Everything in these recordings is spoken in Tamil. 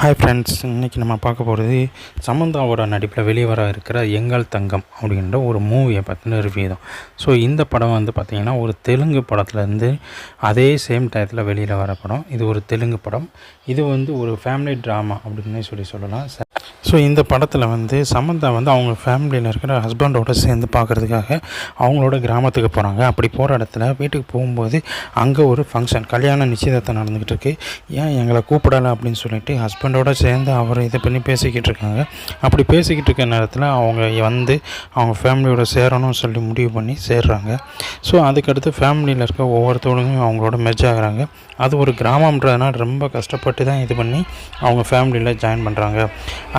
ஹாய் ஃப்ரெண்ட்ஸ், இன்றைக்கி நம்ம பார்க்க போகிறது சமந்தாவோட நடிப்பில் வெளியே வர இருக்கிற எங்கள் தங்கம் அப்படின்ற ஒரு மூவியை பற்றின ரிவ்யூ தான். ஸோ இந்த படம் வந்து பார்த்திங்கன்னா ஒரு தெலுங்கு படத்துலேருந்து அதே சேம் டயத்தில் வெளியில் வர படம். இது ஒரு தெலுங்கு படம். இது வந்து ஒரு ஃபேமிலி ட்ராமா அப்படின்னு சொல்லலாம். ஸோ இந்த படத்தில் வந்து சமந்தா வந்து அவங்க ஃபேமிலியில் இருக்கிற ஹஸ்பண்டோடு சேர்ந்து பார்க்குறதுக்காக அவங்களோட கிராமத்துக்கு போகிறாங்க. அப்படி போகிற இடத்துல வீட்டுக்கு போகும்போது அங்கே ஒரு ஃபங்க்ஷன், கல்யாண நிச்சயதார்த்தம் நடந்துக்கிட்டு இருக்குது. ஏன் எங்களை கூப்பிடலை அப்படின்னு சொல்லிட்டு ஹஸ்பண்டோடு சேர்ந்து அவர் இதை பண்ணி பேசிக்கிட்டு இருக்காங்க. அப்படி பேசிக்கிட்டு இருக்க நேரத்தில் அவங்க வந்து அவங்க ஃபேமிலியோட சேரணும்னு சொல்லி முடிவு பண்ணி சேர்றாங்க. ஸோ அதுக்கடுத்து ஃபேமிலியில் இருக்க ஒவ்வொருத்தவங்களும் அவங்களோட மெர்ஜ் ஆகிறாங்க. அது ஒரு கிராமன்றதுனால ரொம்ப கஷ்டப்பட்டு தான் இது பண்ணி அவங்க ஃபேமிலியில் ஜாயின் பண்ணுறாங்க.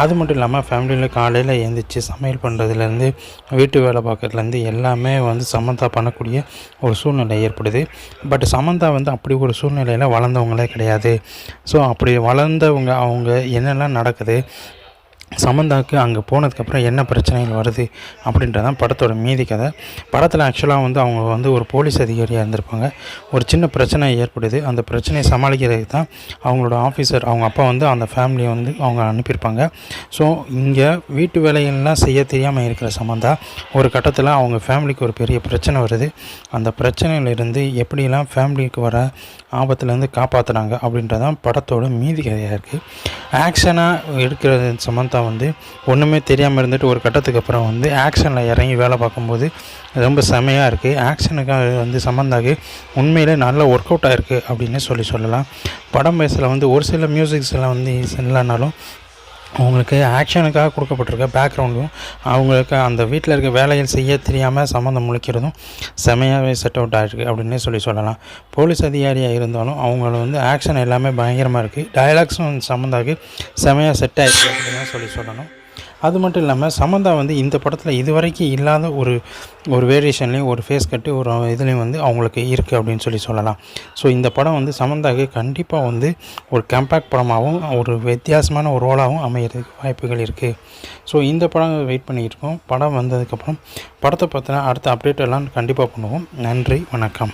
அது மட்டும் இல்லாமல் ஃபேமிலியில் காலையில் எழுந்திரிச்சு சமையல் பண்ணுறதுலேருந்து வீட்டு வேலை பார்க்குறதுலேருந்து எல்லாமே வந்து சமந்தா பண்ணக்கூடிய ஒரு சூழ்நிலை ஏற்படுது. பட் சமந்தா வந்து அப்படி ஒரு சூழ்நிலையில் வளர்ந்தவங்களே கிடையாது. ஸோ அப்படி வளர்ந்தவங்க அவங்க என்னெல்லாம் நடக்குது, சமந்தாவுக்கு அங்கே போனதுக்கப்புறம் என்ன பிரச்சனைகள் வருது அப்படின்றதான் படத்தோட மீதி கதை. படத்தில் ஆக்சுவலாக வந்து அவங்க வந்து ஒரு போலீஸ் அதிகாரியாக இருந்திருப்பாங்க. ஒரு சின்ன பிரச்சனை ஏற்படுது. அந்த பிரச்சனையை சமாளிக்கிறதுக்கு தான் அவங்களோட ஆஃபீஸர், அவங்க அப்பா வந்து அந்த ஃபேமிலியை வந்து அவங்க அனுப்பியிருப்பாங்க. ஸோ இங்கே வீட்டு வேலைகள்லாம் செய்ய தெரியாமல் இருக்கிற சமந்தா ஒரு கட்டத்தில் அவங்க ஃபேமிலிக்கு ஒரு பெரிய பிரச்சனை வருது. அந்த பிரச்சனையிலிருந்து எப்படிலாம் ஃபேமிலிக்கு வர ஆபத்துலேருந்து காப்பாற்றுறாங்க அப்படின்றதான் படத்தோட மீதி கதையாக இருக்குது. ஆக்ஷனாக எடுக்கிற சமந்தா வந்து ஒன்றுமே தெரியாமல் இருந்துட்டு ஒரு கட்டத்துக்கு அப்புறம் வந்து ஆக்ஷனில் இறங்கி வேலை பார்க்கும்போது ரொம்ப செமையாக இருக்குது. ஆக்ஷனுக்காக வந்து சமந்தாக்கு உண்மையிலே நல்ல ஒர்க் அவுட் ஆகிருக்கு அப்படின்னு சொல்லலாம். படம் பேஸில் வந்து ஒரு சில மியூசிக்ஸ்லாம் வந்து இல்லைனாலும் அவங்களுக்கு ஆக்ஷனுக்காக கொடுக்கப்பட்டிருக்க பேக்ரவுண்டும் அவங்களுக்கு அந்த வீட்டில் இருக்க வேலைகள் செய்ய தெரியாமல் சம்மந்தம் முழிக்கிறதும் செமையாகவே செட் அவுட் ஆகிருக்கு அப்படின்னு சொல்லலாம். போலீஸ் அதிகாரியாக இருந்தாலும் அவங்கள வந்து ஆக்ஷன் எல்லாமே பயங்கரமாக இருக்குது. டயலாக்ஸும் சம்மந்தாவுக்கு செமையாக செட் ஆகிருக்கு அப்படின்னு சொல்லணும். அது மட்டும் இல்லாமல் சமந்தா வந்து இந்த படத்தில் இதுவரைக்கும் இல்லாத ஒரு வேரியேஷன்லேயும் ஒரு ஃபேஸ் கட்டு ஒரு இதுலேயும் வந்து அவங்களுக்கு இருக்குது அப்படின்னு சொல்லலாம். ஸோ இந்த படம் வந்து சமந்தாவுக்கு கண்டிப்பாக வந்து ஒரு கம்பேக்ட் படமாகவும் ஒரு வித்தியாசமான ஒரு ரோலாகவும் அமைகிறதுக்கு வாய்ப்புகள் இருக்குது. ஸோ இந்த படம் வெயிட் பண்ணிக்கிட்டு இருக்கோம். படம் வந்ததுக்கப்புறம் படத்தை பற்றின அடுத்த அப்டேட் எல்லாம் கண்டிப்பாக பண்ணுவோம். நன்றி, வணக்கம்.